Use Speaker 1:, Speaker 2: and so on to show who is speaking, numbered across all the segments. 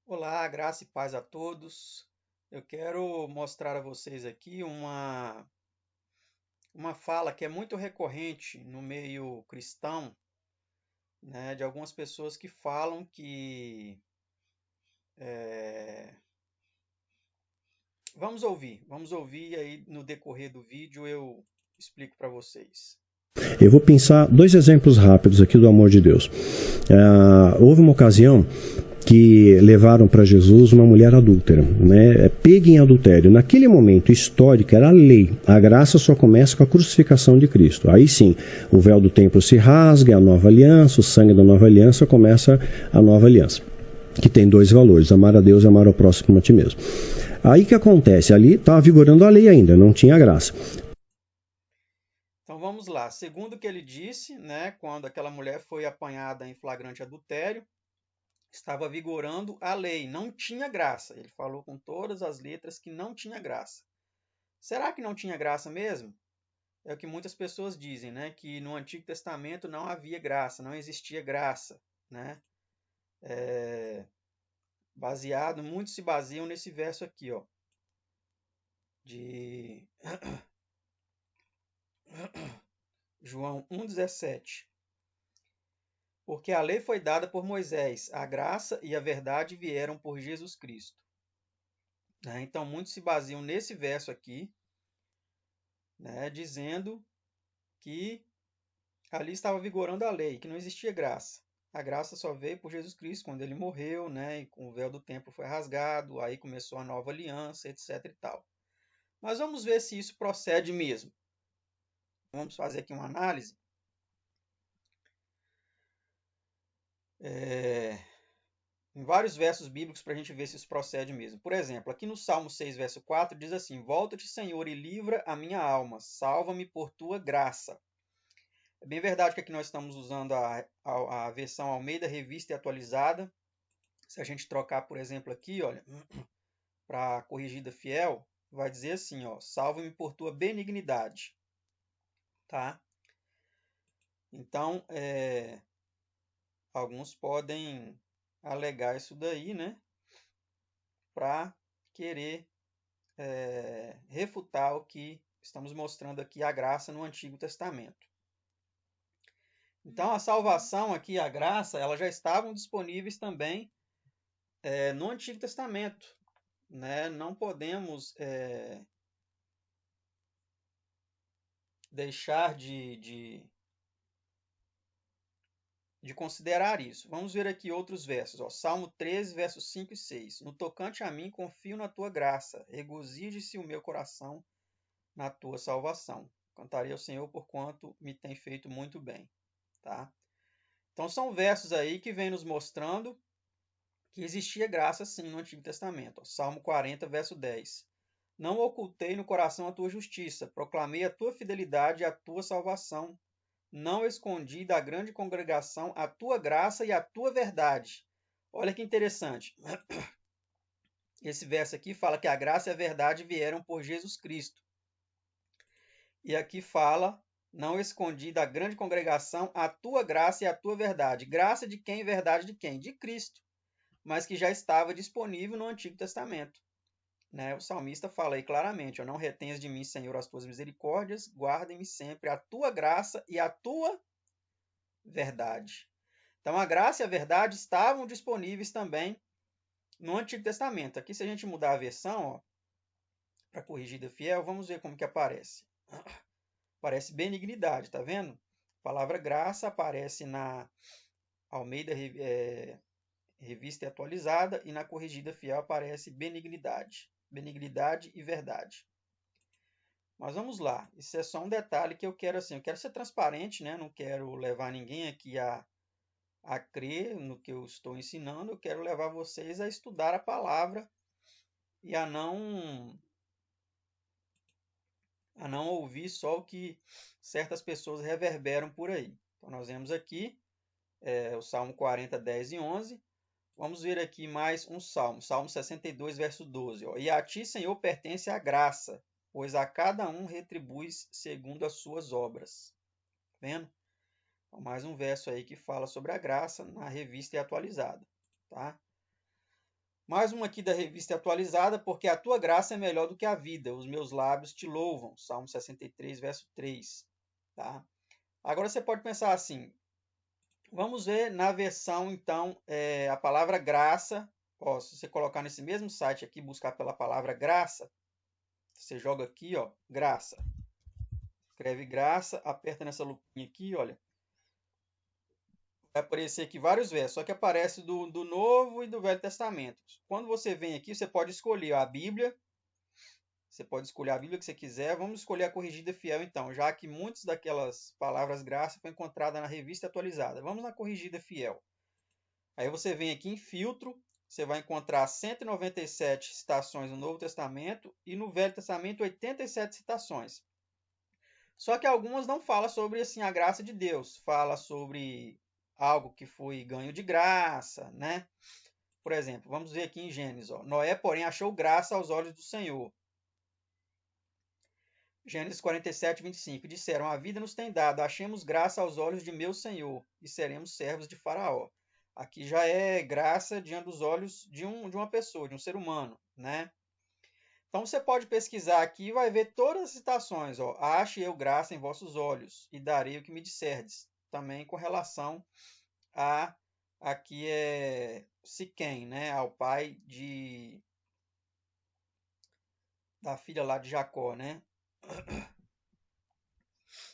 Speaker 1: Olá, graça e paz a todos. Eu quero mostrar a vocês aqui uma fala que é muito recorrente no meio cristão, né, de algumas pessoas que falam que. é, vamos ouvir e aí no decorrer do vídeo eu explico para vocês.
Speaker 2: Eu vou pensar dois exemplos rápidos aqui do amor de Deus. Houve uma ocasião que levaram para Jesus uma mulher adúltera, né, pega em adultério. Naquele momento histórico era a lei. A graça só começa com a crucificação de Cristo. Aí sim, o véu do templo se rasga, é a nova aliança, o sangue da nova aliança, começa a nova aliança, que tem dois valores: amar a Deus e amar ao próximo como a ti mesmo. Aí o que acontece? Ali estava vigorando a lei ainda, não tinha graça.
Speaker 1: Então vamos lá. Segundo o que ele disse, né, quando aquela mulher foi apanhada em flagrante adultério, estava vigorando a lei, não tinha graça. Ele falou com todas as letras que não tinha graça. Será que não tinha graça mesmo? É o que muitas pessoas dizem, né? Que no Antigo Testamento não havia graça, não existia graça, né? Muitos se baseiam nesse verso aqui, ó, de João 1,17. Porque a lei foi dada por Moisés, a graça e a verdade vieram por Jesus Cristo. Né? Então, muitos se baseiam nesse verso aqui, né, dizendo que ali estava vigorando a lei, que não existia graça. A graça só veio por Jesus Cristo quando ele morreu, né? E com o véu do templo foi rasgado, aí começou a nova aliança, etc e tal. Mas vamos ver se isso procede mesmo. Vamos fazer aqui uma análise. Em vários versos bíblicos para a gente ver se isso procede mesmo. Por exemplo, aqui no Salmo 6, verso 4, diz assim: Volta-te, Senhor, e livra a minha alma, salva-me por tua graça. É bem verdade que aqui nós estamos usando a versão Almeida Revista e Atualizada. Se a gente trocar, por exemplo, aqui, olha, para a corrigida fiel, vai dizer assim, ó, salva-me por tua benignidade, tá? Então, alguns podem alegar isso daí, né, para querer refutar o que estamos mostrando aqui, a graça no Antigo Testamento. Então, a salvação aqui, a graça, elas já estavam disponíveis também no Antigo Testamento, né? Não podemos deixar de considerar isso. Vamos ver aqui outros versos. Ó. Salmo 13, versos 5 e 6. No tocante a mim, confio na tua graça. Regozije-se o meu coração na tua salvação. Cantarei ao Senhor porquanto me tem feito muito bem. Tá? Então, são versos aí que vêm nos mostrando que existia graça sim no Antigo Testamento. Ó. Salmo 40, verso 10. Não ocultei no coração a tua justiça, proclamei a tua fidelidade e a tua salvação. Não escondi da grande congregação a tua graça e a tua verdade. Olha que interessante. Esse verso aqui fala que a graça e a verdade vieram por Jesus Cristo. E aqui fala, não escondi da grande congregação a tua graça e a tua verdade. Graça de quem? Verdade de quem? De Cristo. Mas que já estava disponível no Antigo Testamento. Né? O salmista fala aí claramente, não retenhas de mim, Senhor, as tuas misericórdias, guardem-me sempre a tua graça e a tua verdade. Então, a graça e a verdade estavam disponíveis também no Antigo Testamento. Aqui, se a gente mudar a versão, para corrigida fiel, vamos ver como que aparece. Aparece benignidade, tá vendo? A palavra graça aparece na Almeida Revista e Atualizada e na corrigida fiel aparece benignidade. Benignidade e verdade. Mas vamos lá. Isso é só um detalhe que eu quero assim. Eu quero ser transparente, né? Não quero levar ninguém aqui a crer no que eu estou ensinando, eu quero levar vocês a estudar a palavra e a não ouvir só o que certas pessoas reverberam por aí. Então, nós vemos aqui o Salmo 40, 10 e 11. Vamos ver aqui mais um Salmo, Salmo 62, verso 12. Ó. E a ti, Senhor, pertence a graça, pois a cada um retribuis segundo as suas obras. Tá vendo? Então, mais um verso aí que fala sobre a graça na revista e atualizada. Tá? Mais uma aqui da Revista Atualizada, porque a tua graça é melhor do que a vida, os meus lábios te louvam. Salmo 63, verso 3. Tá? Agora você pode pensar assim, vamos ver na versão, então, a palavra graça. Ó, se você colocar nesse mesmo site aqui, buscar pela palavra graça, você joga aqui, ó, graça. Escreve graça, aperta nessa lupinha aqui, olha. Vai aparecer aqui vários versos, só que aparece do Novo e do Velho Testamento. Quando você vem aqui, você pode escolher a Bíblia. Você pode escolher a Bíblia que você quiser. Vamos escolher a Corrigida Fiel, então, já que muitas daquelas palavras graça foi encontrada na Revista Atualizada. Vamos na Corrigida Fiel. Aí você vem aqui em filtro, você vai encontrar 197 citações no Novo Testamento e no Velho Testamento 87 citações. Só que algumas não falam sobre assim, a graça de Deus, fala sobre algo que foi ganho de graça, né? Por exemplo, vamos ver aqui em Gênesis, ó. Noé, porém, achou graça aos olhos do Senhor. Gênesis 47, 25. Disseram, a vida nos tem dado, achemos graça aos olhos de meu Senhor, e seremos servos de Faraó. Aqui já é graça diante dos olhos de uma pessoa, de um ser humano, né? Então você pode pesquisar aqui e vai ver todas as citações. Ó. Ache eu graça em vossos olhos, e darei o que me disserdes. Também com relação a aqui é Siquém, né? Ao pai da filha lá de Jacó, né?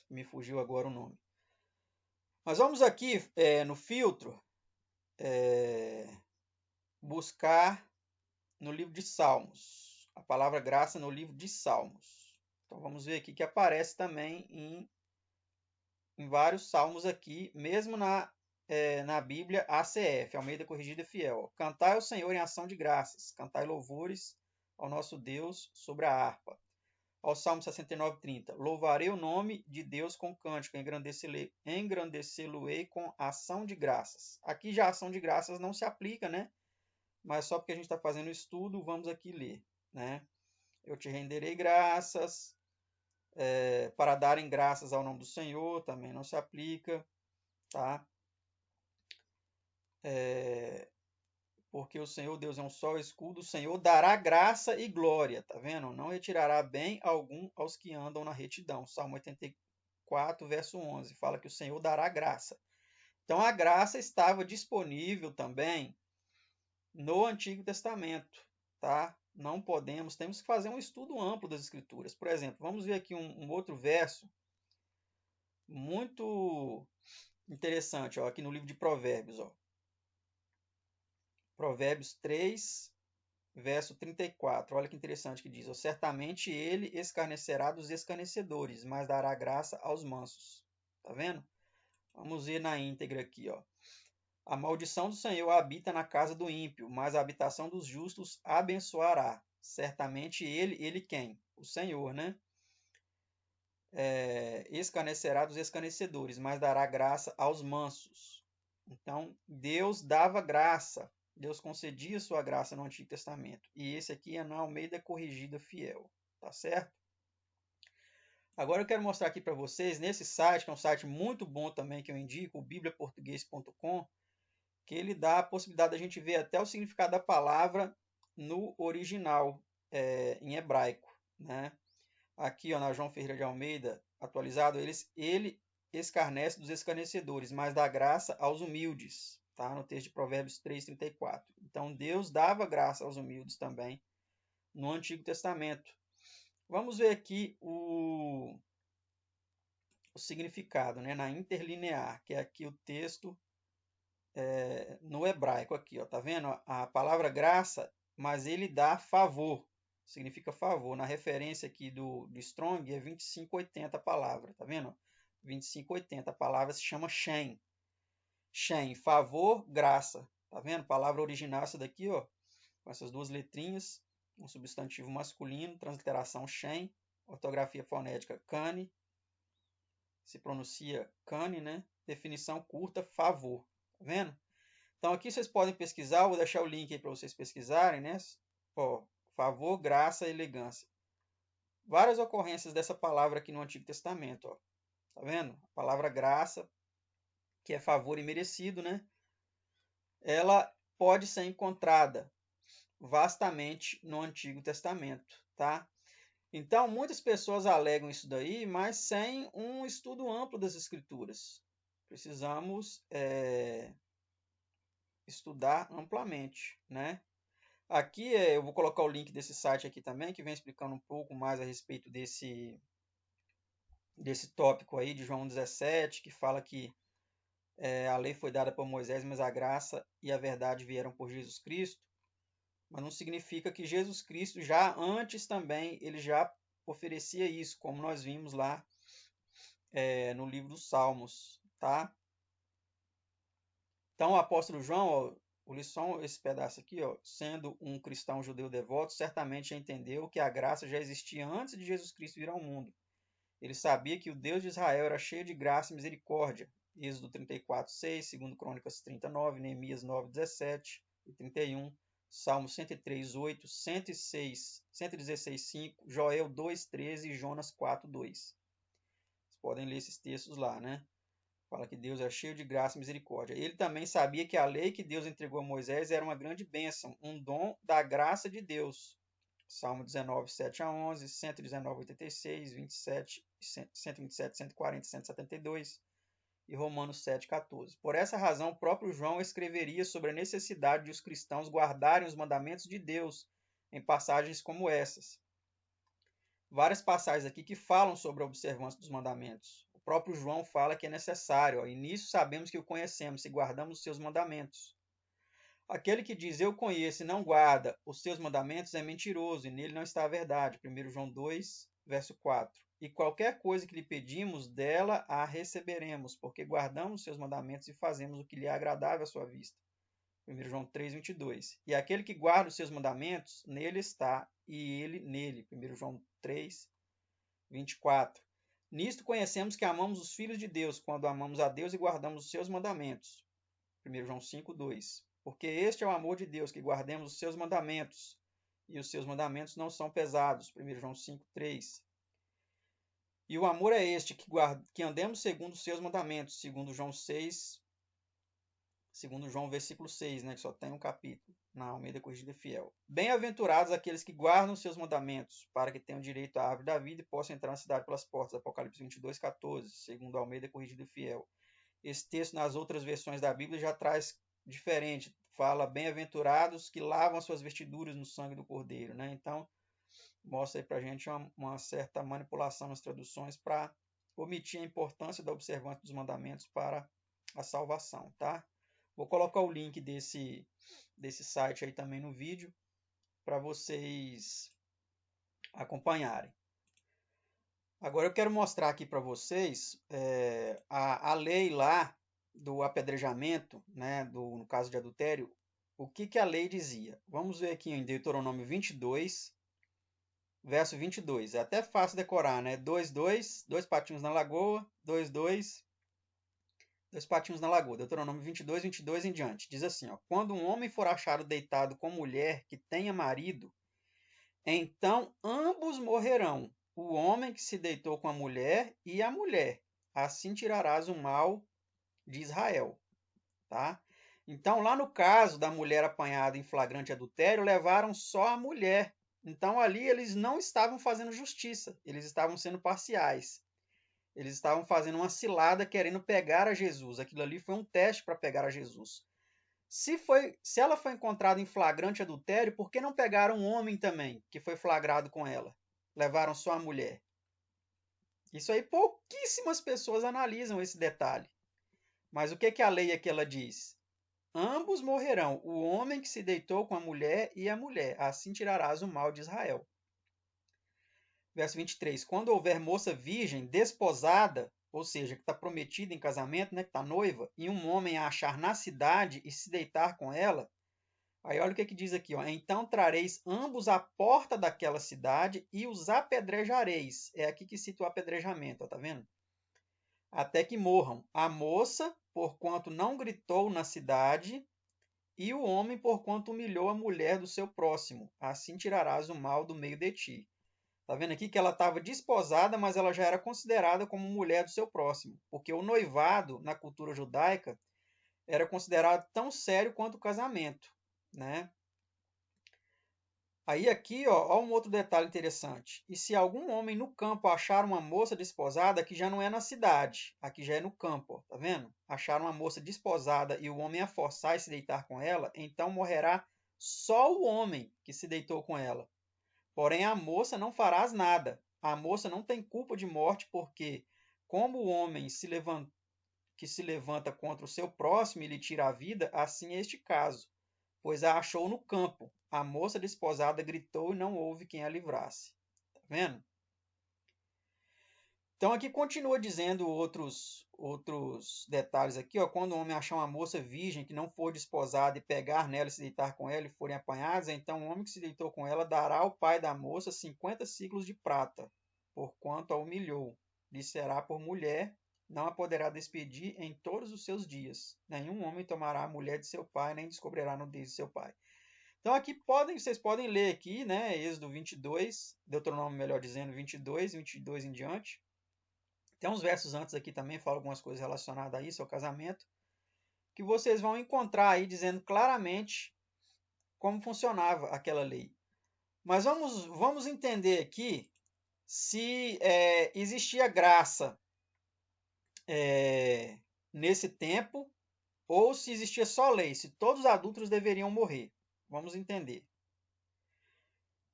Speaker 1: Me fugiu agora o nome. Mas vamos aqui no filtro buscar no livro de Salmos. A palavra graça no livro de Salmos. Então vamos ver aqui que aparece também em vários salmos aqui, mesmo na Bíblia ACF, Almeida Corrigida Fiel. Cantai ao Senhor em ação de graças, cantai louvores ao nosso Deus sobre a harpa. Ao Salmo 69, 30. Louvarei o nome de Deus com cântico, engrandecê-lo-ei com ação de graças. Aqui já a ação de graças não se aplica, né? Mas só porque a gente está fazendo o estudo, vamos aqui ler, né? Eu te renderei graças, para darem graças ao nome do Senhor, também não se aplica, tá? Porque o Senhor Deus é um só escudo, o Senhor dará graça e glória, tá vendo? Não retirará bem algum aos que andam na retidão. Salmo 84, verso 11, fala que o Senhor dará graça. Então a graça estava disponível também no Antigo Testamento, tá? Não podemos, temos que fazer um estudo amplo das Escrituras. Por exemplo, vamos ver aqui um outro verso muito interessante, ó, aqui no livro de Provérbios, ó. Provérbios 3, verso 34. Olha que interessante que diz: ó, certamente ele escarnecerá dos escarnecedores, mas dará graça aos mansos. Tá vendo? Vamos ver na íntegra aqui, ó. A maldição do Senhor habita na casa do ímpio, mas a habitação dos justos abençoará. Certamente ele quem? O Senhor, né? Escarnecerá dos escarnecedores, mas dará graça aos mansos. Então, Deus dava graça. Deus concedia sua graça no Antigo Testamento. E esse aqui é na Almeida Corrigida Fiel. Tá certo? Agora eu quero mostrar aqui para vocês, nesse site, que é um site muito bom também, que eu indico, o bibliaportuguês.com, que ele dá a possibilidade da gente ver até o significado da palavra no original, em hebraico, né? Aqui, ó, na João Ferreira de Almeida, atualizado, ele escarnece dos escarnecedores, mas dá graça aos humildes, tá? No texto de Provérbios 3:34. Então, Deus dava graça aos humildes também no Antigo Testamento. Vamos ver aqui o significado, né? Na interlinear, que é aqui o texto no hebraico aqui, ó, tá vendo? A palavra graça, mas ele dá favor, significa favor. Na referência aqui do Strong é 2580 a palavra, tá vendo? 2580, a palavra se chama shem. Shem, favor, graça, tá vendo? Palavra original essa daqui, ó, com essas duas letrinhas, um substantivo masculino, transliteração shem, ortografia fonética cane, se pronuncia cane, né? Definição curta, favor, tá vendo? Então aqui vocês podem pesquisar, vou deixar o link aí para vocês pesquisarem, né? Ó, favor, graça, elegância. Várias ocorrências dessa palavra aqui no Antigo Testamento, ó. Tá vendo? A palavra graça, que é favor imerecido, né? Ela pode ser encontrada vastamente no Antigo Testamento, tá? Então, muitas pessoas alegam isso daí, mas sem um estudo amplo das Escrituras. Precisamos estudar amplamente, né? Aqui eu vou colocar o link desse site aqui também, que vem explicando um pouco mais a respeito desse tópico aí de João 17, que fala que a lei foi dada por Moisés, mas a graça e a verdade vieram por Jesus Cristo. Mas não significa que Jesus Cristo já antes também, ele já oferecia isso, como nós vimos lá no livro dos Salmos, tá? Então o apóstolo João, ó, o lição, esse pedaço aqui, ó, sendo um cristão judeu devoto, certamente entendeu que a graça já existia antes de Jesus Cristo vir ao mundo. Ele sabia que o Deus de Israel era cheio de graça e misericórdia. Êxodo 34, 6, 2 Crônicas 39, Neemias 9, 17 e 31, Salmo 103, 8, 106, 116, 5, Joel 2, 13 e Jonas 4, 2. Vocês podem ler esses textos lá, né? Fala que Deus é cheio de graça e misericórdia. Ele também sabia que a lei que Deus entregou a Moisés era uma grande bênção, um dom da graça de Deus. Salmo 19, 7 a 11, 119, 86, 27, 127, 140, 172 e Romanos 7, 14. Por essa razão, o próprio João escreveria sobre a necessidade de os cristãos guardarem os mandamentos de Deus em passagens como essas. Várias passagens aqui que falam sobre a observância dos mandamentos. O próprio João fala que é necessário, e nisso sabemos que o conhecemos, se guardamos os seus mandamentos. Aquele que diz eu conheço e não guarda os seus mandamentos é mentiroso, e nele não está a verdade. 1 João 2, verso 4. E qualquer coisa que lhe pedimos, dela a receberemos, porque guardamos os seus mandamentos e fazemos o que lhe é agradável à sua vista. 1 João 3, 22. E aquele que guarda os seus mandamentos, nele está, e ele nele. 1 João 3, 24. Nisto conhecemos que amamos os filhos de Deus, quando amamos a Deus e guardamos os seus mandamentos. 1 João 5, 2. Porque este é o amor de Deus, que guardemos os seus mandamentos, e os seus mandamentos não são pesados. 1 João 5, 3. E o amor é este, que andemos segundo os seus mandamentos. 2 João 6, 2 João versículo 6, né, que só tem um capítulo, na Almeida Corrigida Fiel. Bem-aventurados aqueles que guardam os seus mandamentos, para que tenham direito à árvore da vida e possam entrar na cidade pelas portas. Apocalipse 22, 14, segundo a Almeida Corrigida Fiel. Esse texto, nas outras versões da Bíblia, já traz diferente. Fala, bem-aventurados que lavam as suas vestiduras no sangue do Cordeiro, né? Então, mostra aí pra gente uma certa manipulação nas traduções para omitir a importância da observância dos mandamentos para a salvação, tá? Vou colocar o link desse site aí também no vídeo para vocês acompanharem. Agora eu quero mostrar aqui para vocês a lei lá do apedrejamento, né, no caso de adultério, o que a lei dizia. Vamos ver aqui em Deuteronômio 22, verso 22. É até fácil decorar, né? 2 patinhos na lagoa, 2 patinhos na lagoa. Deuteronômio 22, 22 em diante. Diz assim, ó, quando um homem for achado deitado com mulher que tenha marido, então ambos morrerão, o homem que se deitou com a mulher e a mulher. Assim tirarás o mal de Israel. Tá? Então, lá no caso da mulher apanhada em flagrante adultério, levaram só a mulher. Então, ali eles não estavam fazendo justiça, eles estavam sendo parciais. Eles estavam fazendo uma cilada querendo pegar a Jesus. Aquilo ali foi um teste para pegar a Jesus. Se ela foi encontrada em flagrante adultério, por que não pegaram um homem também, que foi flagrado com ela? Levaram só a mulher. Isso aí pouquíssimas pessoas analisam esse detalhe. Mas o que a lei aqui ela diz? Ambos morrerão, o homem que se deitou com a mulher e a mulher. Assim tirarás o mal de Israel. Verso 23. Quando houver moça virgem, desposada, ou seja, que está prometida em casamento, né, que está noiva, e um homem a achar na cidade e se deitar com ela, aí olha o que diz aqui, ó, então trareis ambos à porta daquela cidade e os apedrejareis. É aqui que cita o apedrejamento, ó, tá vendo? Até que morram a moça, porquanto não gritou na cidade, e o homem, porquanto humilhou a mulher do seu próximo. Assim tirarás o mal do meio de ti. Está vendo aqui que ela estava desposada, mas ela já era considerada como mulher do seu próximo, porque o noivado, na cultura judaica, era considerado tão sério quanto o casamento, né? Aí aqui, ó um outro detalhe interessante. E se algum homem no campo achar uma moça desposada, aqui já não é na cidade, aqui já é no campo, ó, tá vendo? Achar uma moça desposada e o homem a forçar e se deitar com ela, então morrerá só o homem que se deitou com ela. Porém, a moça não farás nada. A moça não tem culpa de morte, porque, como o homem que se levanta contra o seu próximo e lhe tira a vida, assim é este caso, pois a achou no campo. A moça desposada gritou e não houve quem a livrasse. Tá vendo? Então aqui continua dizendo outros detalhes aqui, ó, quando o homem achar uma moça virgem que não for desposada e pegar nela e se deitar com ela e forem apanhados, então o homem que se deitou com ela dará ao pai da moça 50 ciclos de prata, porquanto a humilhou. Lhe será por mulher, não a poderá despedir em todos os seus dias. Nenhum homem tomará a mulher de seu pai, nem descobrirá a nudez de seu pai. Então aqui vocês podem ler aqui, né, Êxodo 22, Deuteronômio melhor dizendo, 22 em diante. Tem uns versos antes aqui também, fala algumas coisas relacionadas a isso, ao casamento, que vocês vão encontrar aí dizendo claramente como funcionava aquela lei. Mas vamos entender aqui se existia graça nesse tempo ou se existia só lei, se todos os adultos deveriam morrer. Vamos entender.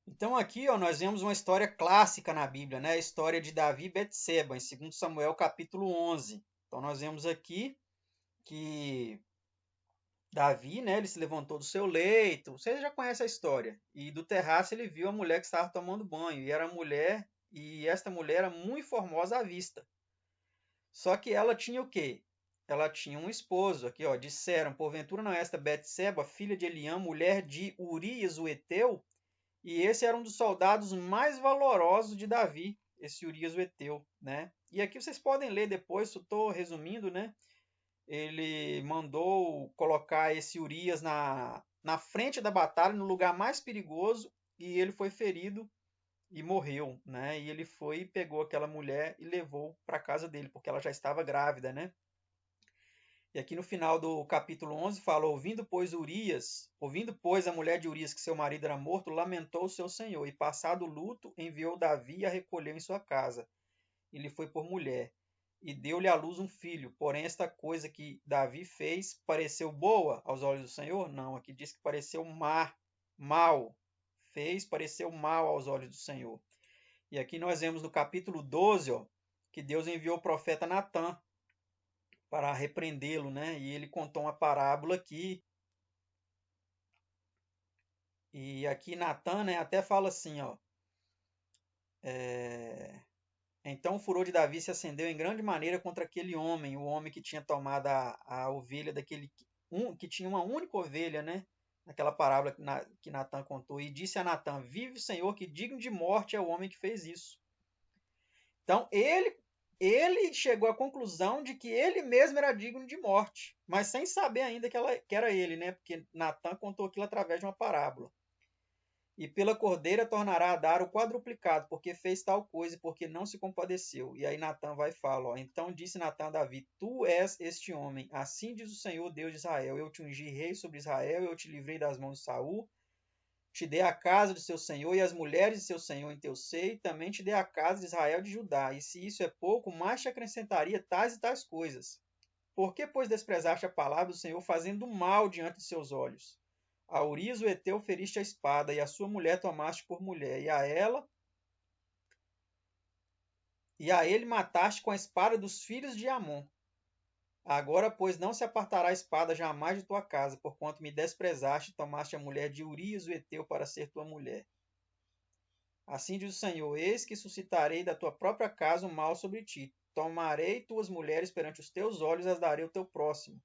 Speaker 1: Então aqui ó, nós vemos uma história clássica na Bíblia, né? A história de Davi e Betseba, em 2 Samuel capítulo 11. Então nós vemos aqui que Davi, né, ele se levantou do seu leito, você já conhece a história, e do terraço ele viu a mulher que estava tomando banho, e era mulher, e esta mulher era muito formosa à vista. Só que ela tinha o quê? Ela tinha um esposo, aqui ó, disseram, porventura não é esta Betseba, filha de Eliã, mulher de Urias o Heteu? E esse era um dos soldados mais valorosos de Davi, esse Urias o Heteu, né? E aqui vocês podem ler depois, estou resumindo, né? Ele mandou colocar esse Urias na frente da batalha, no lugar mais perigoso, e ele foi ferido e morreu, né? E ele foi, pegou aquela mulher e levou para casa dele, porque ela já estava grávida, né? E aqui no final do capítulo 11 fala, ouvindo pois a mulher de Urias que seu marido era morto, lamentou o seu senhor, e passado o luto, enviou Davi e a recolheu em sua casa. E lhe foi por mulher, e deu-lhe à luz um filho. Porém, esta coisa que Davi fez pareceu boa aos olhos do Senhor? Não, aqui diz que pareceu mal. Pareceu mal aos olhos do Senhor. E aqui nós vemos no capítulo 12, ó, que Deus enviou o profeta Natã para repreendê-lo, né? E ele contou uma parábola aqui. E aqui Natã, né, até fala assim, ó. Então o furor de Davi se acendeu em grande maneira contra aquele homem, o homem que tinha tomado a ovelha daquele que tinha uma única ovelha, né? Naquela parábola que Natã contou. E disse a Natã: vive o Senhor, que digno de morte é o homem que fez isso. Então ele chegou à conclusão de que ele mesmo era digno de morte, mas sem saber ainda que era ele, né? Porque Natã contou aquilo através de uma parábola. E pela cordeira tornará a dar o quadruplicado, porque fez tal coisa e porque não se compadeceu. E aí Natã vai e fala, ó, então disse Natã a Davi, tu és este homem, assim diz o Senhor Deus de Israel, eu te ungi rei sobre Israel, eu te livrei das mãos de Saul, te dei a casa de seu senhor e as mulheres de seu senhor em teu seio, também te dei a casa de Israel de Judá, e se isso é pouco, mais te acrescentaria tais e tais coisas. Por que, pois, desprezaste a palavra do Senhor, fazendo mal diante de seus olhos? A Urias o Heteu feriste a espada, e a sua mulher tomaste por mulher, e a ele mataste com a espada dos filhos de Amon. Agora, pois, não se apartará a espada jamais de tua casa, porquanto me desprezaste e tomaste a mulher de Urias o Heteu para ser tua mulher. Assim diz o Senhor, eis que suscitarei da tua própria casa um mal sobre ti. Tomarei tuas mulheres perante os teus olhos e as darei ao teu próximo,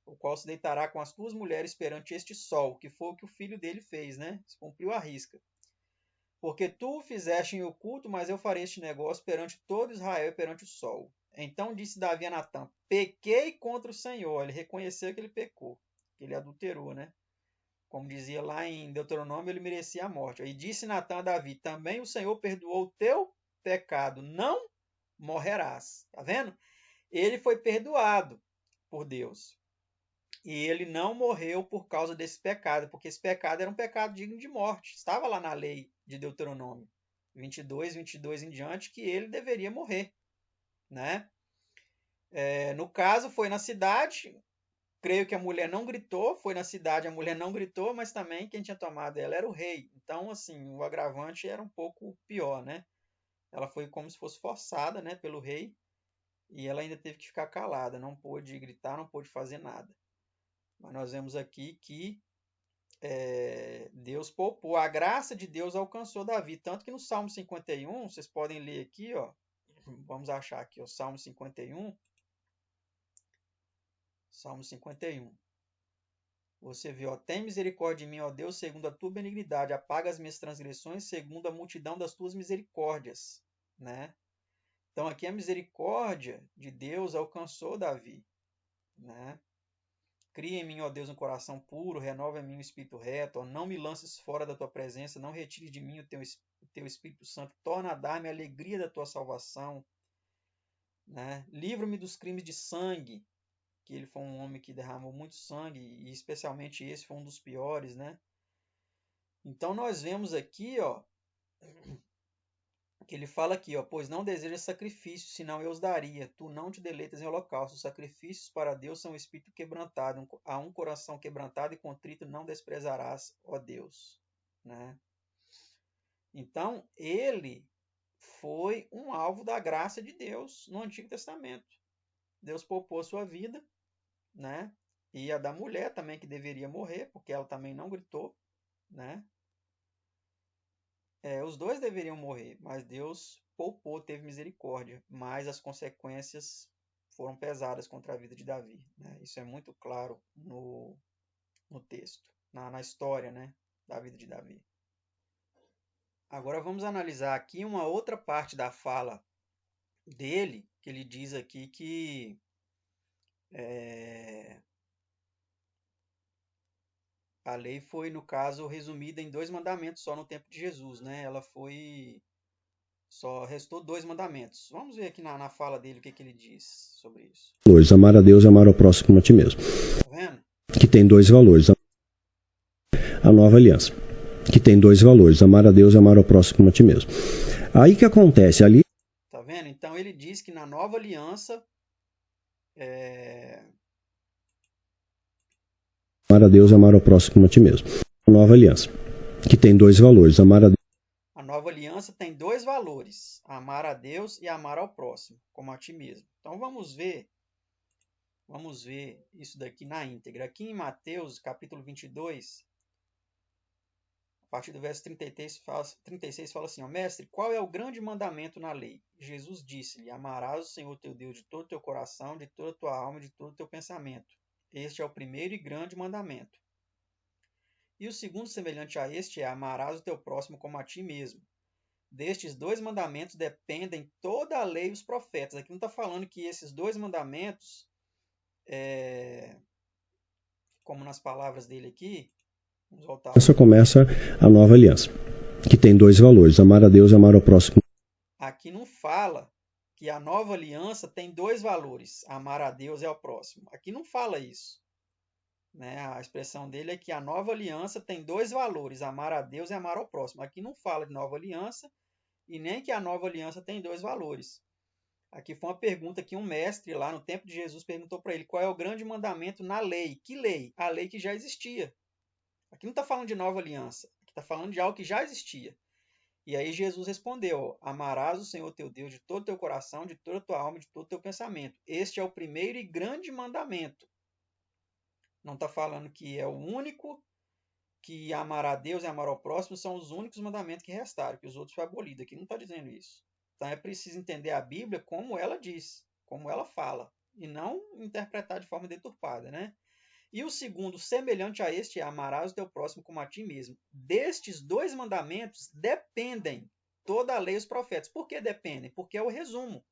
Speaker 1: o qual se deitará com as tuas mulheres perante este sol, que foi o que o filho dele fez, né? Se cumpriu a risca. Porque tu o fizeste em oculto, mas eu farei este negócio perante todo Israel e perante o sol. Então disse Davi a Natã, pequei contra o Senhor. Ele reconheceu que ele pecou, que ele adulterou, né? Como dizia lá em Deuteronômio, ele merecia a morte. E disse Natã a Davi, também o Senhor perdoou o teu pecado, não morrerás. Tá vendo? Ele foi perdoado por Deus. E ele não morreu por causa desse pecado, porque esse pecado era um pecado digno de morte. Estava lá na lei de Deuteronômio 22 em diante, que ele deveria morrer, né? No caso, foi na cidade. Creio que a mulher não gritou, foi na cidade, a mulher não gritou, mas também quem tinha tomado ela era o rei. Então, assim, o agravante era um pouco pior, né? Ela foi como se fosse forçada, né, pelo rei, e ela ainda teve que ficar calada, não pôde gritar, não pôde fazer nada. Mas nós vemos aqui que Deus poupou, a graça de Deus alcançou Davi, tanto que no Salmo 51, vocês podem ler aqui, ó, vamos achar aqui, o Salmo 51, Salmo 51. Você vê, ó, tem misericórdia de mim, ó Deus, segundo a tua benignidade, apaga as minhas transgressões, segundo a multidão das tuas misericórdias, né? Então aqui a misericórdia de Deus alcançou Davi, né? Cria em mim, ó Deus, um coração puro, renova em mim um espírito reto, ó, não me lances fora da tua presença, não retire de mim o teu Espírito Santo, torna a dar-me a alegria da tua salvação, né? Livra-me dos crimes de sangue, que ele foi um homem que derramou muito sangue, e especialmente esse foi um dos piores, né? Então nós vemos aqui, ó, que ele fala aqui, ó, pois não desejas sacrifícios, senão eu os daria. Tu não te deleitas em holocausto. Os sacrifícios para Deus são o espírito quebrantado. A um coração quebrantado e contrito não desprezarás, ó Deus, né? Então, ele foi um alvo da graça de Deus no Antigo Testamento. Deus poupou sua vida, né? E a da mulher também, que deveria morrer, porque ela também não gritou, né? Os dois deveriam morrer, mas Deus poupou, teve misericórdia, mas as consequências foram pesadas contra a vida de Davi, né? Isso é muito claro no texto, na história, né, da vida de Davi. Agora vamos analisar aqui uma outra parte da fala dele, que ele diz aqui que a lei foi, no caso, resumida em 2 mandamentos só no tempo de Jesus, né? Ela foi... Só restou 2 mandamentos. Vamos ver aqui na fala dele o que ele diz sobre isso.
Speaker 2: Amar a Deus e amar ao próximo como a ti mesmo.
Speaker 1: Tá vendo?
Speaker 2: Que tem 2 valores. A nova aliança. Que tem 2 valores. Amar a Deus e amar ao próximo como a ti mesmo. Aí que acontece ali...
Speaker 1: Tá vendo? Então ele diz que na nova aliança...
Speaker 2: Amar a Deus e amar ao próximo como a ti mesmo. A nova aliança. Que tem 2 valores. Amar a Deus...
Speaker 1: A nova aliança tem 2 valores, amar a Deus e amar ao próximo, como a ti mesmo. Então vamos ver isso daqui na íntegra. Aqui em Mateus, capítulo 22, a partir do verso 36 fala assim, ó, mestre, qual é o grande mandamento na lei? Jesus disse-lhe, amarás o Senhor teu Deus de todo o teu coração, de toda a tua alma, de todo o teu pensamento. Este é o primeiro e grande mandamento. E o segundo, semelhante a este, é amarás o teu próximo como a ti mesmo. Destes 2 mandamentos dependem toda a lei e os profetas. Aqui não está falando que esses 2 mandamentos, como nas palavras dele aqui, vamos voltar.
Speaker 2: Essa começa a nova aliança, que tem 2 valores, amar a Deus e amar ao próximo.
Speaker 1: Aqui não fala que a nova aliança tem 2 valores, amar a Deus e ao próximo. Aqui não fala isso. Né? A expressão dele é que a nova aliança tem 2 valores, amar a Deus e amar ao próximo. Aqui não fala de nova aliança e nem que a nova aliança tem 2 valores. Aqui foi uma pergunta que um mestre lá no tempo de Jesus perguntou para ele qual é o grande mandamento na lei. Que lei? A lei que já existia. Aqui não está falando de nova aliança, aqui está falando de algo que já existia. E aí Jesus respondeu, amarás o Senhor teu Deus de todo o teu coração, de toda a tua alma, de todo o teu pensamento. Este é o primeiro e grande mandamento. Não está falando que é o único, que amar a Deus e amar ao próximo são os únicos mandamentos que restaram, que os outros foram abolidos. Aqui não está dizendo isso. Então é preciso entender a Bíblia como ela diz, como ela fala, e não interpretar de forma deturpada, né? E o segundo, semelhante a este, é amarás o teu próximo como a ti mesmo. Destes 2 mandamentos dependem toda a lei e os profetas. Por que dependem? Porque é o resumo.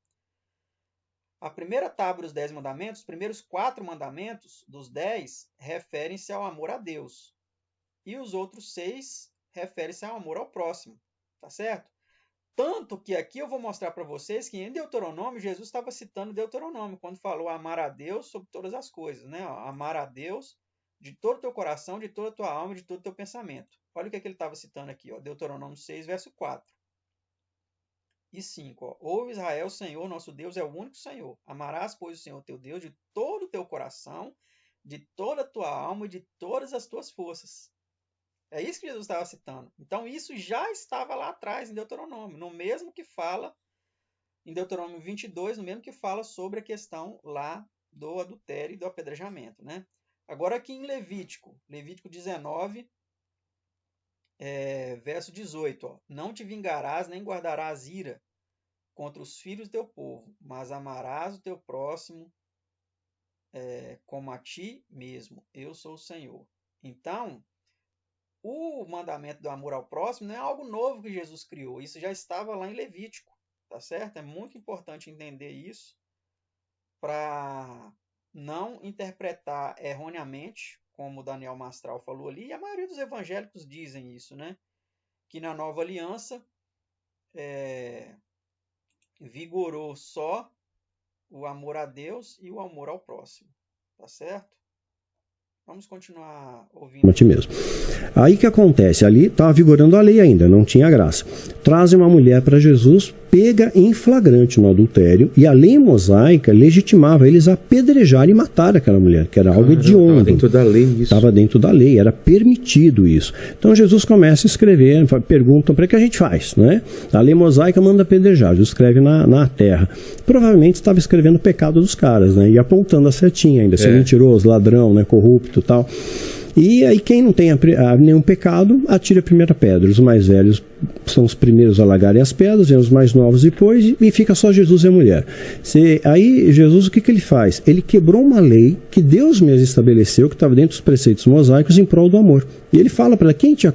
Speaker 1: A primeira tábua dos 10 mandamentos, os primeiros 4 mandamentos dos 10, referem-se ao amor a Deus. E os outros 6 referem-se ao amor ao próximo. Tá certo? Tanto que aqui eu vou mostrar para vocês que em Deuteronômio, Jesus estava citando Deuteronômio, quando falou amar a Deus sobre todas as coisas, né? Amar a Deus de todo o teu coração, de toda a tua alma, de todo o teu pensamento. Olha o que ele estava citando aqui, ó, Deuteronômio 6, verso 4 e 5. Ó. Ouve Israel, o Senhor, nosso Deus, é o único Senhor. Amarás, pois, o Senhor teu Deus de todo o teu coração, de toda a tua alma e de todas as tuas forças. É isso que Jesus estava citando. Então, isso já estava lá atrás em Deuteronômio, no mesmo que fala em Deuteronômio 22, no mesmo que fala sobre a questão lá do adultério e do apedrejamento. Né? Agora, aqui em Levítico 19, verso 18. Ó, não te vingarás nem guardarás ira contra os filhos do teu povo, mas amarás o teu próximo como a ti mesmo. Eu sou o Senhor. Então, o mandamento do amor ao próximo não é algo novo que Jesus criou. Isso já estava lá em Levítico, tá certo? É muito importante entender isso para não interpretar erroneamente, como o Daniel Mastral falou ali, e a maioria dos evangélicos dizem isso, né? Que na nova aliança vigorou só o amor a Deus e o amor ao próximo, tá certo? Vamos continuar ouvindo.
Speaker 2: A ti mesmo. Aí que acontece? Ali estava vigorando a lei ainda, não tinha graça. Trazem uma mulher para Jesus, pega em flagrante no adultério, e a lei mosaica legitimava eles a apedrejar e matar aquela mulher, que era algo hediondo.
Speaker 3: Estava dentro da lei isso.
Speaker 2: Estava dentro da lei, era permitido isso. Então Jesus começa a escrever, perguntam para que a gente faz, né? A lei mosaica manda apedrejar, Jesus escreve na terra. Provavelmente estava escrevendo o pecado dos caras, né? E apontando a setinha ainda, ser mentiroso, ladrão, né? Corrupto e tal. E aí quem não tem nenhum pecado, atira a primeira pedra. Os mais velhos são os primeiros a largarem as pedras, vem os mais novos depois, e fica só Jesus e a mulher. Aí Jesus, o que ele faz? Ele quebrou uma lei que Deus mesmo estabeleceu, que estava dentro dos preceitos mosaicos, em prol do amor. E ele fala para quem tinha...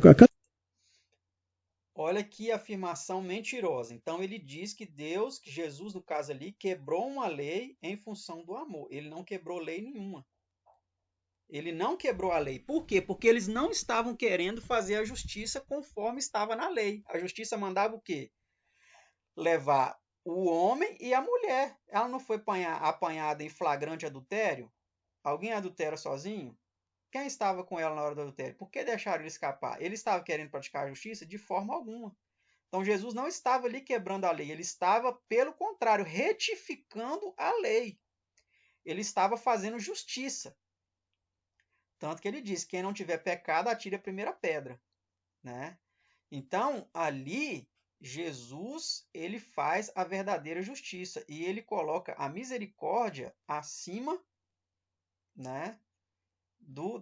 Speaker 1: Olha que afirmação mentirosa. Então ele diz que Deus, que Jesus no caso ali, quebrou uma lei em função do amor. Ele não quebrou lei nenhuma. Ele não quebrou a lei. Por quê? Porque eles não estavam querendo fazer a justiça conforme estava na lei. A justiça mandava o quê? Levar o homem e a mulher. Ela não foi apanhada em flagrante adultério? Alguém adultera sozinho? Quem estava com ela na hora do adultério? Por que deixaram ele escapar? Ele estava querendo praticar a justiça? De forma alguma. Então Jesus não estava ali quebrando a lei. Ele estava, pelo contrário, retificando a lei. Ele estava fazendo justiça. Tanto que ele diz, quem não tiver pecado, atire a primeira pedra. Né? Então, ali, Jesus ele faz a verdadeira justiça. E ele coloca a misericórdia acima, né,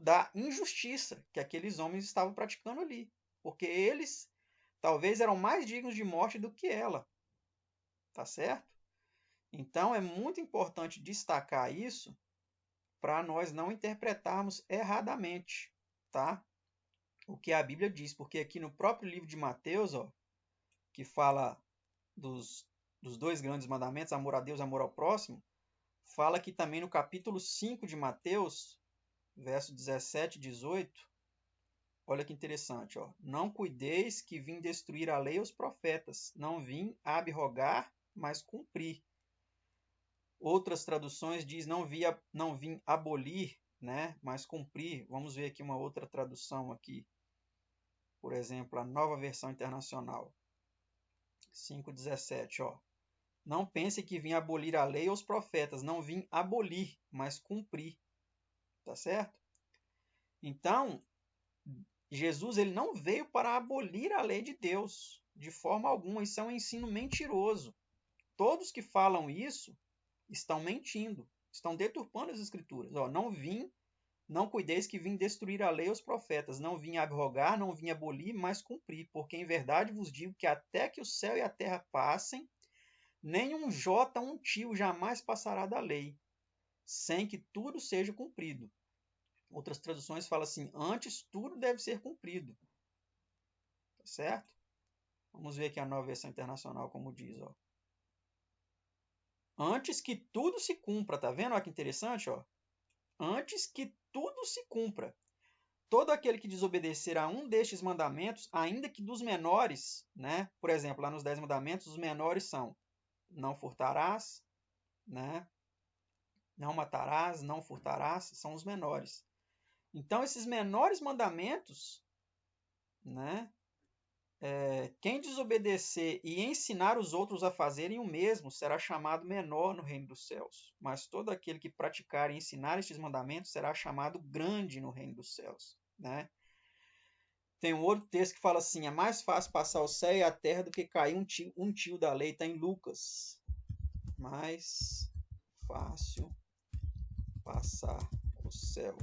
Speaker 1: da injustiça que aqueles homens estavam praticando ali. Porque eles talvez eram mais dignos de morte do que ela. Tá certo? Então, é muito importante destacar isso para nós não interpretarmos erradamente, tá? O que a Bíblia diz, porque aqui no próprio livro de Mateus, ó, que fala dos dois grandes mandamentos, amor a Deus e amor ao próximo, fala aqui também no capítulo 5 de Mateus, verso 17 e 18, olha que interessante, ó, não cuideis que vim destruir a lei e os profetas, não vim abrogar, mas cumprir. Outras traduções diz não vim abolir, né, mas cumprir. Vamos ver aqui uma outra tradução aqui. Por exemplo, a Nova Versão Internacional. 5:17, ó. Não pense que vim abolir a lei ou os profetas, não vim abolir, mas cumprir. Tá certo? Então, Jesus ele não veio para abolir a lei de Deus, de forma alguma. Isso é um ensino mentiroso. Todos que falam isso estão mentindo, estão deturpando as escrituras. Ó, não cuideis que vim destruir a lei e os profetas, não vim abrogar, não vim abolir, mas cumprir, porque em verdade vos digo que até que o céu e a terra passem, nem um jota, um tio jamais passará da lei, sem que tudo seja cumprido. Outras traduções falam assim, antes tudo deve ser cumprido. Tá certo? Vamos ver aqui a Nova Versão Internacional como diz, ó. Antes que tudo se cumpra, tá vendo? Olha que interessante, ó. Antes que tudo se cumpra. todo aquele que desobedecer a um destes mandamentos, ainda que dos menores, né? Por exemplo, lá nos 10 mandamentos, os menores são: não furtarás, né? Não matarás, não furtarás, são os menores. Então, esses menores mandamentos, né? Quem desobedecer e ensinar os outros a fazerem o mesmo será chamado menor no reino dos céus. Mas todo aquele que praticar e ensinar estes mandamentos será chamado grande no reino dos céus, né? Tem um outro texto que fala assim: é mais fácil passar o céu e a terra do que cair um tio da lei. Está em Lucas. Mais fácil passar o céu.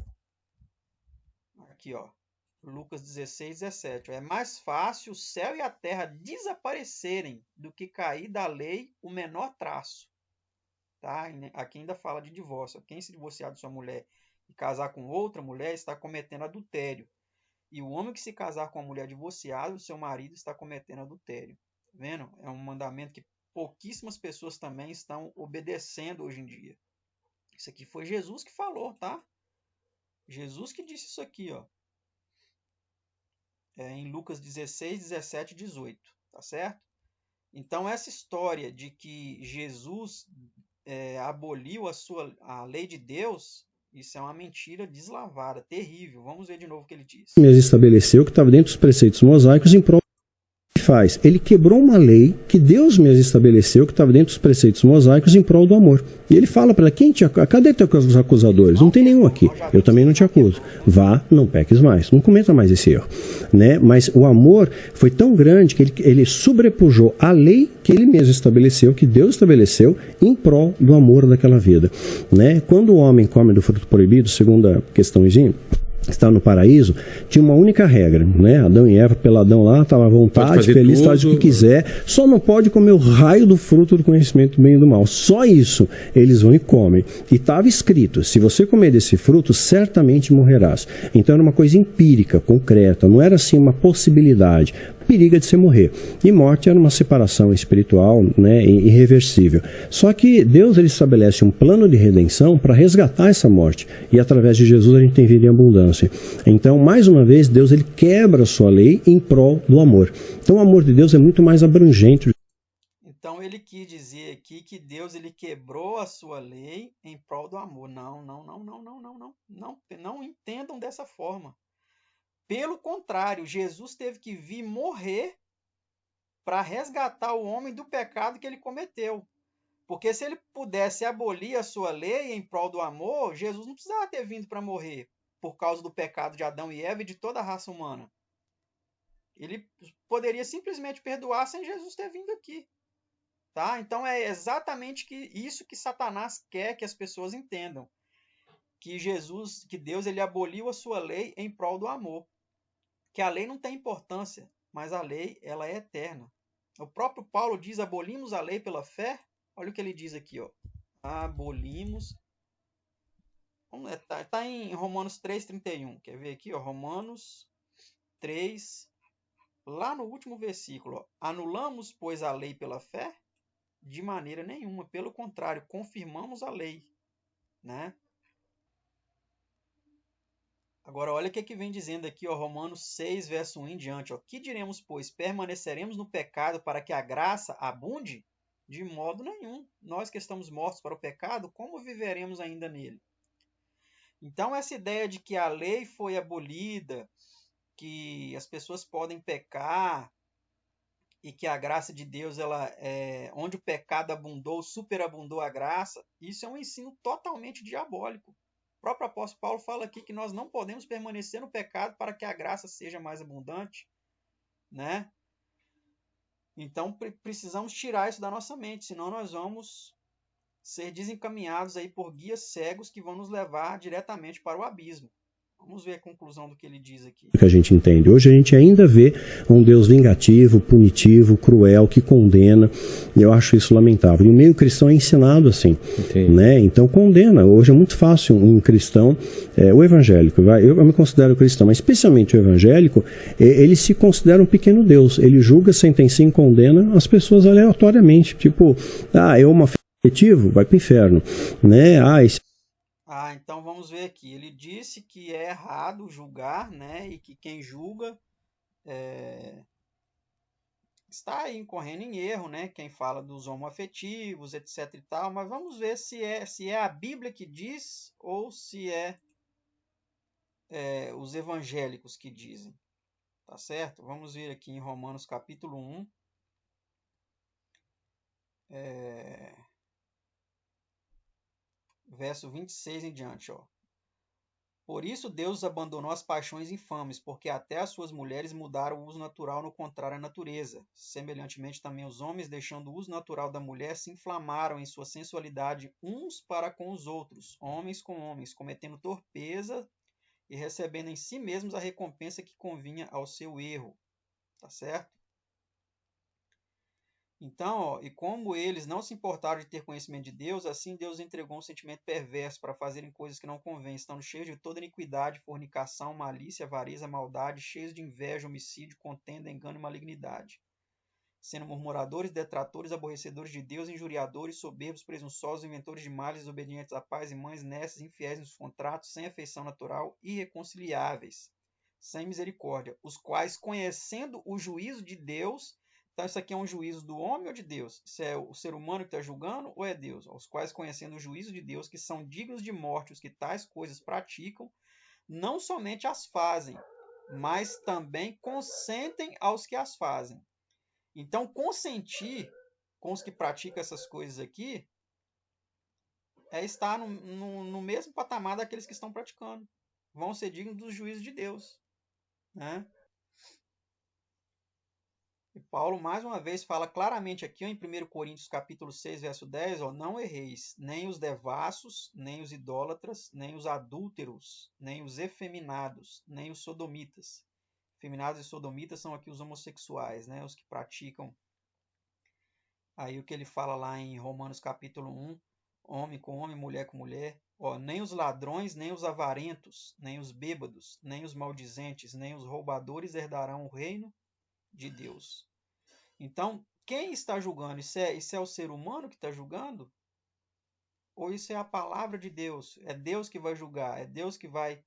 Speaker 1: Aqui, ó. Lucas 16, 17. É mais fácil o céu e a terra desaparecerem do que cair da lei o menor traço. Tá? Aqui ainda fala de divórcio. Quem se divorciar de sua mulher e casar com outra mulher está cometendo adultério. E o homem que se casar com uma mulher divorciada, o seu marido está cometendo adultério. Tá vendo? É um mandamento que pouquíssimas pessoas também estão obedecendo hoje em dia. Isso aqui foi Jesus que falou, tá? Jesus que disse isso aqui, ó. Em Lucas 16, 17 e 18, tá certo? Então, essa história de que Jesus aboliu a lei de Deus, isso é uma mentira deslavada, terrível. Vamos ver de novo o que ele diz.
Speaker 2: Ele estabeleceu que estava dentro dos preceitos mosaicos em prol. Faz? Ele quebrou uma lei que Deus mesmo estabeleceu, que estava dentro dos preceitos mosaicos em prol do amor. E ele fala para ela: cadê teus acusadores? Não tem nenhum aqui. Eu também não te acuso. Vá, não peques mais. Não cometa mais esse erro. Né? Mas o amor foi tão grande que ele sobrepujou a lei que ele mesmo estabeleceu, que Deus estabeleceu, em prol do amor daquela vida. Né? Quando o homem come do fruto proibido, segunda questãozinha, está no paraíso, tinha uma única regra, né? Adão e Eva, peladão lá, estava à vontade, feliz, faz o que quiser, só não pode comer o raio do fruto do conhecimento do bem e do mal. Só isso eles vão e comem. E estava escrito: se você comer desse fruto, certamente morrerás. Então era uma coisa empírica, concreta, não era assim uma possibilidade. Periga de você morrer. E morte era uma separação espiritual, né, irreversível. Só que Deus ele estabelece um plano de redenção para resgatar essa morte. E através de Jesus a gente tem vida em abundância. Então, mais uma vez, Deus ele quebra a sua lei em prol do amor. Então, o amor de Deus é muito mais abrangente.
Speaker 1: Então, ele quis dizer aqui que Deus ele quebrou a sua lei em prol do amor. Não entendam dessa forma. Pelo contrário, Jesus teve que vir morrer para resgatar o homem do pecado que ele cometeu. Porque se ele pudesse abolir a sua lei em prol do amor, Jesus não precisava ter vindo para morrer por causa do pecado de Adão e Eva e de toda a raça humana. Ele poderia simplesmente perdoar sem Jesus ter vindo aqui. Tá? Então é exatamente isso que Satanás quer que as pessoas entendam. Que Deus ele aboliu a sua lei em prol do amor. Que a lei não tem importância, mas a lei ela é eterna. O próprio Paulo diz: abolimos a lei pela fé. Olha o que ele diz aqui, ó. Abolimos. Está em Romanos 3,31. Quer ver aqui, ó? Romanos 3, lá no último versículo, ó. Anulamos, pois, a lei pela fé? De maneira nenhuma. Pelo contrário, confirmamos a lei, né? Agora, olha o que vem dizendo aqui, ó, Romanos 6, verso 1 em diante. Ó. Que diremos, pois? Permaneceremos no pecado para que a graça abunde? De modo nenhum. Nós que estamos mortos para o pecado, como viveremos ainda nele? Então, essa ideia de que a lei foi abolida, que as pessoas podem pecar e que a graça de Deus, onde o pecado abundou, superabundou a graça, isso é um ensino totalmente diabólico. O próprio apóstolo Paulo fala aqui que nós não podemos permanecer no pecado para que a graça seja mais abundante, né? Então precisamos tirar isso da nossa mente, senão nós vamos ser desencaminhados aí por guias cegos que vão nos levar diretamente para o abismo. Vamos ver a conclusão do que ele diz aqui.
Speaker 2: Que a gente entende. Hoje a gente ainda vê um Deus vingativo, punitivo, cruel, que condena. E eu acho isso lamentável. E o meio cristão é ensinado assim. Né? Então condena. Hoje é muito fácil um cristão, o evangélico, eu me considero cristão, mas especialmente o evangélico, ele se considera um pequeno Deus. Ele julga, sentencia e condena as pessoas aleatoriamente. Tipo, é homoafetivo, vai para o inferno. Né?
Speaker 1: Então vamos ver aqui. Ele disse que é errado julgar, né? E que quem julga está incorrendo em erro, né? Quem fala dos homoafetivos, etc e tal. Mas vamos ver se é a Bíblia que diz ou se é os evangélicos que dizem. Tá certo? Vamos ver aqui em Romanos capítulo 1. Verso 26 em diante, ó. Por isso Deus abandonou as paixões infames, porque até as suas mulheres mudaram o uso natural no contrário à natureza. Semelhantemente também os homens, deixando o uso natural da mulher, se inflamaram em sua sensualidade uns para com os outros, homens com homens, cometendo torpeza e recebendo em si mesmos a recompensa que convinha ao seu erro. Tá certo? Então, ó, e como eles não se importaram de ter conhecimento de Deus, assim Deus entregou um sentimento perverso para fazerem coisas que não convêm, estando cheios de toda iniquidade, fornicação, malícia, avareza, maldade, cheios de inveja, homicídio, contenda, engano e malignidade, sendo murmuradores, detratores, aborrecedores de Deus, injuriadores, soberbos, presunçosos, inventores de males, desobedientes a pais e mães, nécios, infiéis nos contratos, sem afeição natural, irreconciliáveis, sem misericórdia, os quais, conhecendo o juízo de Deus. Então, isso aqui é um juízo do homem ou de Deus? Isso é o ser humano que está julgando ou é Deus? Os quais, conhecendo o juízo de Deus, que são dignos de morte os que tais coisas praticam, não somente as fazem, mas também consentem aos que as fazem. Então, consentir com os que praticam essas coisas aqui é estar no mesmo patamar daqueles que estão praticando. Vão ser dignos dos juízos de Deus, né? E Paulo, mais uma vez, fala claramente aqui ó, em 1 Coríntios capítulo 6, verso 10, ó, não erreis, nem os devassos, nem os idólatras, nem os adúlteros, nem os efeminados, nem os sodomitas. Efeminados e sodomitas são aqui os homossexuais, né? Os que praticam. Aí o que ele fala lá em Romanos capítulo 1, homem com homem, mulher com mulher, ó, nem os ladrões, nem os avarentos, nem os bêbados, nem os maldizentes, nem os roubadores herdarão o reino de Deus. Então, quem está julgando? Isso é o ser humano que está julgando? Ou isso é a palavra de Deus? É Deus que vai julgar? É Deus que vai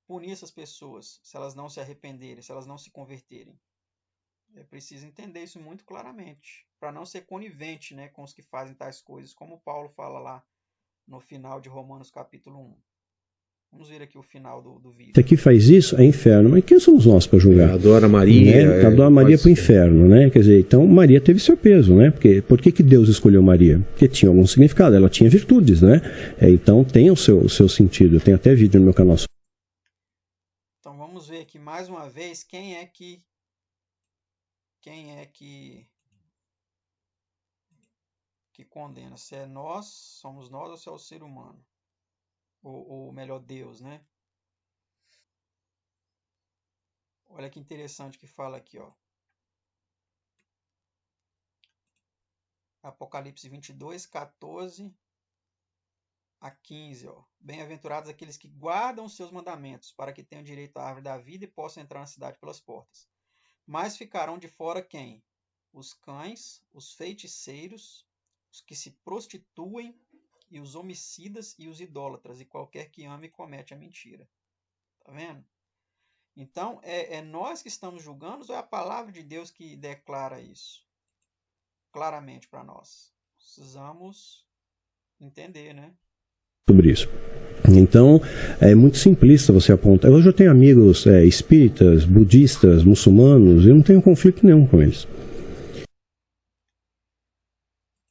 Speaker 1: punir essas pessoas se elas não se arrependerem, se elas não se converterem? É preciso entender isso muito claramente, para não ser conivente, né, com os que fazem tais coisas, como Paulo fala lá no final de Romanos capítulo 1. Vamos ver aqui o final do vídeo.
Speaker 2: Esse aqui faz isso, é inferno. Mas quem somos nós para julgar?
Speaker 3: Adora Maria.
Speaker 2: Né? Adora Maria para o inferno, né? Quer dizer, então Maria teve seu peso, né? Porque, por que Deus escolheu Maria? Porque tinha algum significado, ela tinha virtudes, né? Então tem o seu sentido. Tem até vídeo no meu canal.
Speaker 1: Então vamos ver aqui mais uma vez quem é que condena. Se é nós, somos nós ou se é o ser humano. Ou melhor, Deus, né? Olha que interessante que fala aqui, ó. Apocalipse 22, 14 a 15, ó. Bem-aventurados aqueles que guardam os seus mandamentos, para que tenham direito à árvore da vida e possam entrar na cidade pelas portas. Mas ficarão de fora quem? Os cães, os feiticeiros, os que se prostituem, e os homicidas e os idólatras, e qualquer que ame e comete a mentira. Tá vendo? Então, é nós que estamos julgando ou é a palavra de Deus que declara isso claramente para nós? Precisamos entender, né?
Speaker 2: Sobre isso. Então, é muito simplista você apontar. Hoje eu tenho amigos espíritas, budistas, muçulmanos, eu não tenho conflito nenhum com eles.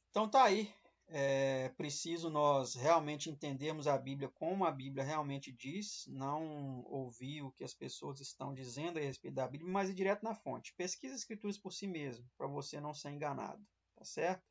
Speaker 1: Então tá aí. É preciso nós realmente entendermos a Bíblia como a Bíblia realmente diz, não ouvir o que as pessoas estão dizendo a respeito da Bíblia, mas ir direto na fonte. Pesquise as escrituras por si mesmo, para você não ser enganado, tá certo?